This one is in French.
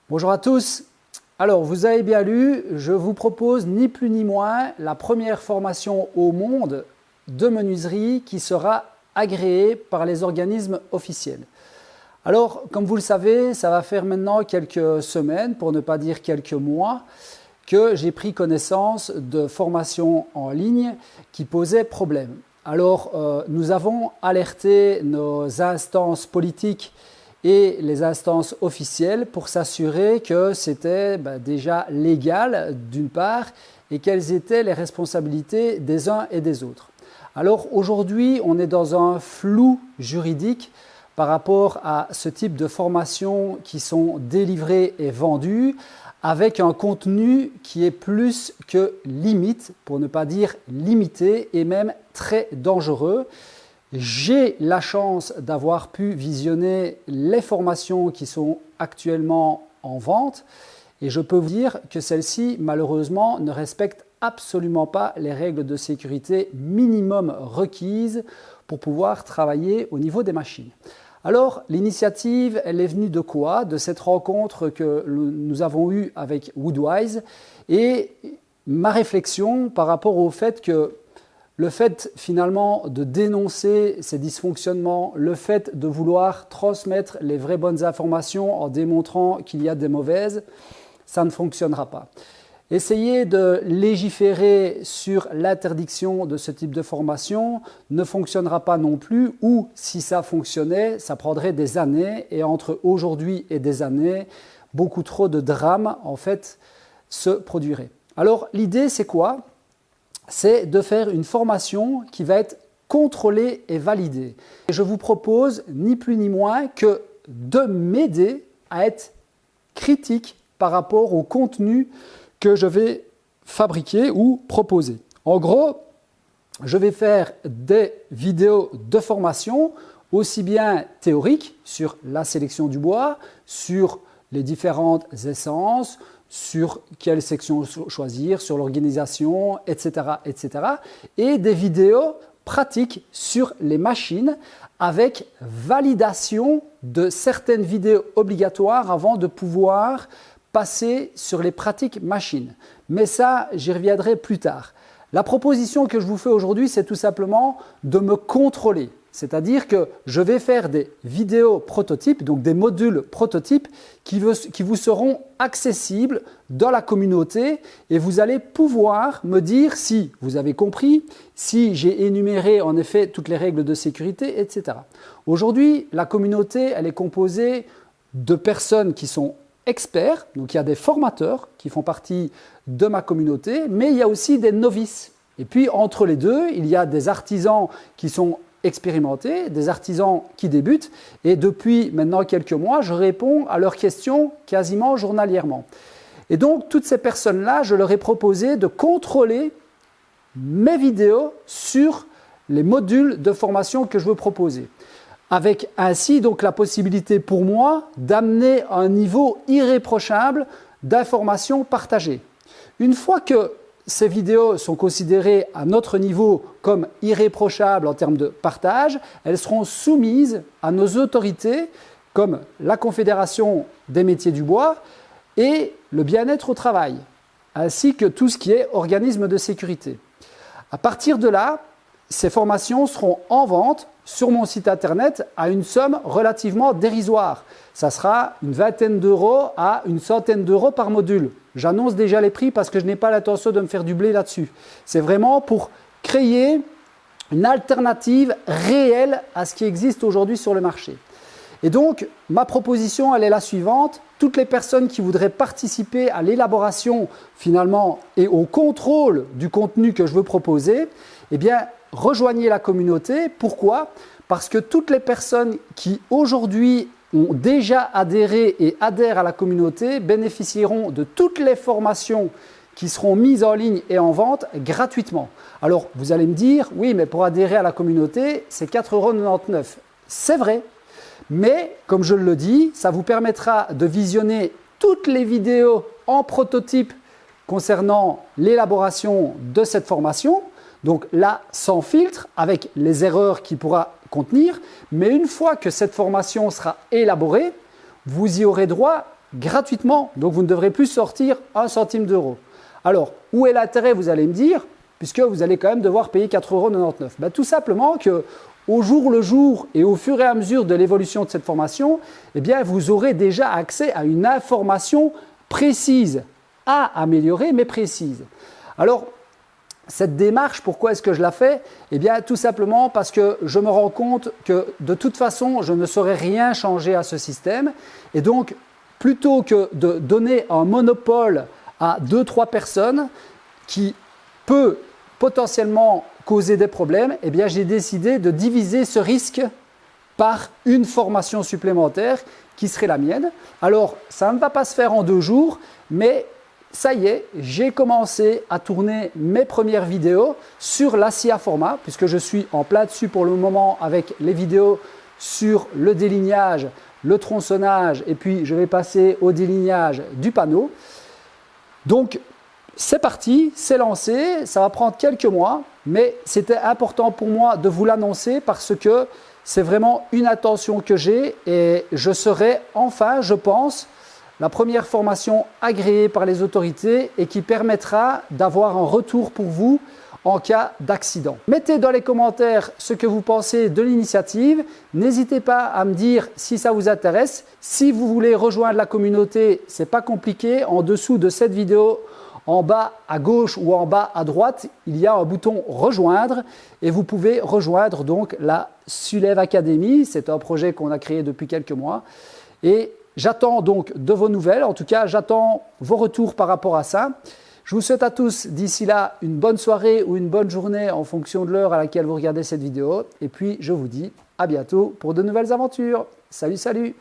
Bonjour à tous. Alors, vous avez bien lu, je vous propose ni plus ni moins la première formation au monde de menuiserie qui sera agréée par les organismes officiels. Alors, comme vous le savez, ça va faire maintenant quelques semaines, pour ne pas dire quelques mois, que j'ai pris connaissance de formations en ligne qui posaient problème. Alors, nous avons alerté nos instances politiques et les instances officielles pour s'assurer que c'était déjà légal d'une part et quelles étaient les responsabilités des uns et des autres. Alors aujourd'hui, on est dans un flou juridique par rapport à ce type de formations qui sont délivrées et vendues avec un contenu qui est plus que limite, pour ne pas dire limité et même très dangereux. J'ai la chance d'avoir pu visionner les formations qui sont actuellement en vente et je peux vous dire que celles-ci, malheureusement, ne respectent absolument pas les règles de sécurité minimum requises pour pouvoir travailler au niveau des machines. Alors, l'initiative, elle est venue de quoi? De cette rencontre que nous avons eue avec Woodwise et ma réflexion par rapport au fait que le fait finalement de dénoncer ces dysfonctionnements, le fait de vouloir transmettre les vraies bonnes informations en démontrant qu'il y a des mauvaises, ça ne fonctionnera pas. Essayer de légiférer sur l'interdiction de ce type de formation ne fonctionnera pas non plus, ou si ça fonctionnait, ça prendrait des années et entre aujourd'hui et des années, beaucoup trop de drames en fait se produiraient. Alors l'idée c'est quoi ? C'est de faire une formation qui va être contrôlée et validée. Et je vous propose ni plus ni moins que de m'aider à être critique par rapport au contenu que je vais fabriquer ou proposer. En gros, je vais faire des vidéos de formation aussi bien théoriques sur la sélection du bois, sur les différentes essences, sur quelle section choisir, sur l'organisation, etc., etc. Et des vidéos pratiques sur les machines avec validation de certaines vidéos obligatoires avant de pouvoir passer sur les pratiques machines. Mais ça, j'y reviendrai plus tard. La proposition que je vous fais aujourd'hui, c'est tout simplement de me contrôler. C'est-à-dire que je vais faire des vidéos prototypes, donc des modules prototypes qui vous seront accessibles dans la communauté et vous allez pouvoir me dire si vous avez compris, si j'ai énuméré en effet toutes les règles de sécurité, etc. Aujourd'hui, la communauté, elle est composée de personnes qui sont experts, donc il y a des formateurs qui font partie de ma communauté, mais il y a aussi des novices. Et puis entre les deux, il y a des artisans qui sont expérimentés, des artisans qui débutent et depuis maintenant quelques mois, je réponds à leurs questions quasiment journalièrement. Et donc, toutes ces personnes-là, je leur ai proposé de contrôler mes vidéos sur les modules de formation que je veux proposer. Avec ainsi donc la possibilité pour moi d'amener un niveau irréprochable d'informations partagées. Une fois que ces vidéos sont considérées à notre niveau comme irréprochables en termes de partage, elles seront soumises à nos autorités comme la Confédération des métiers du bois et le bien-être au travail, ainsi que tout ce qui est organisme de sécurité. À partir de là, ces formations seront en vente sur mon site internet à une somme relativement dérisoire. Ça sera une vingtaine d'euros à une centaine d'euros par module. J'annonce déjà les prix parce que je n'ai pas l'intention de me faire du blé là-dessus. C'est vraiment pour créer une alternative réelle à ce qui existe aujourd'hui sur le marché. Et donc, ma proposition, elle est la suivante. Toutes les personnes qui voudraient participer à l'élaboration finalement et au contrôle du contenu que je veux proposer, eh bien, rejoignez la communauté. Pourquoi? Parce que toutes les personnes qui aujourd'hui ont déjà adhéré et adhèrent à la communauté bénéficieront de toutes les formations qui seront mises en ligne et en vente gratuitement. Alors, vous allez me dire, oui, mais pour adhérer à la communauté, c'est 4,99 €. C'est vrai, mais comme je le dis, ça vous permettra de visionner toutes les vidéos en prototype concernant l'élaboration de cette formation. Donc là, sans filtre, avec les erreurs qu'il pourra contenir. Mais une fois que cette formation sera élaborée, vous y aurez droit gratuitement, donc vous ne devrez plus sortir 1 centime d'euro. Alors, où est l'intérêt, vous allez me dire, puisque vous allez quand même devoir payer 4,99 €. Tout simplement que au jour le jour et au fur et à mesure de l'évolution de cette formation, eh bien, vous aurez déjà accès à une information précise, à améliorer, mais précise. Alors, cette démarche, pourquoi est-ce que je la fais? Eh bien, tout simplement parce que je me rends compte que de toute façon, je ne saurais rien changer à ce système. Et donc, plutôt que de donner un monopole à 2-3 personnes qui peut potentiellement causer des problèmes, eh bien, j'ai décidé de diviser ce risque par une formation supplémentaire qui serait la mienne. Alors, ça ne va pas se faire en 2 jours, mais ça y est, j'ai commencé à tourner mes premières vidéos sur l'ASIA format, puisque je suis en plein dessus pour le moment avec les vidéos sur le délignage, le tronçonnage, et puis je vais passer au délignage du panneau. Donc, c'est parti, c'est lancé, ça va prendre quelques mois, mais c'était important pour moi de vous l'annoncer parce que c'est vraiment une attention que j'ai et je serai enfin, je pense, la première formation agréée par les autorités et qui permettra d'avoir un retour pour vous en cas d'accident. Mettez dans les commentaires ce que vous pensez de l'initiative. N'hésitez pas à me dire si ça vous intéresse. Si vous voulez rejoindre la communauté, ce n'est pas compliqué. En dessous de cette vidéo, en bas à gauche ou en bas à droite, il y a un bouton rejoindre et vous pouvez rejoindre donc la Sulève Academy. C'est un projet qu'on a créé depuis quelques mois et j'attends donc de vos nouvelles. En tout cas, j'attends vos retours par rapport à ça. Je vous souhaite à tous d'ici là une bonne soirée ou une bonne journée en fonction de l'heure à laquelle vous regardez cette vidéo. Et puis, je vous dis à bientôt pour de nouvelles aventures. Salut, salut!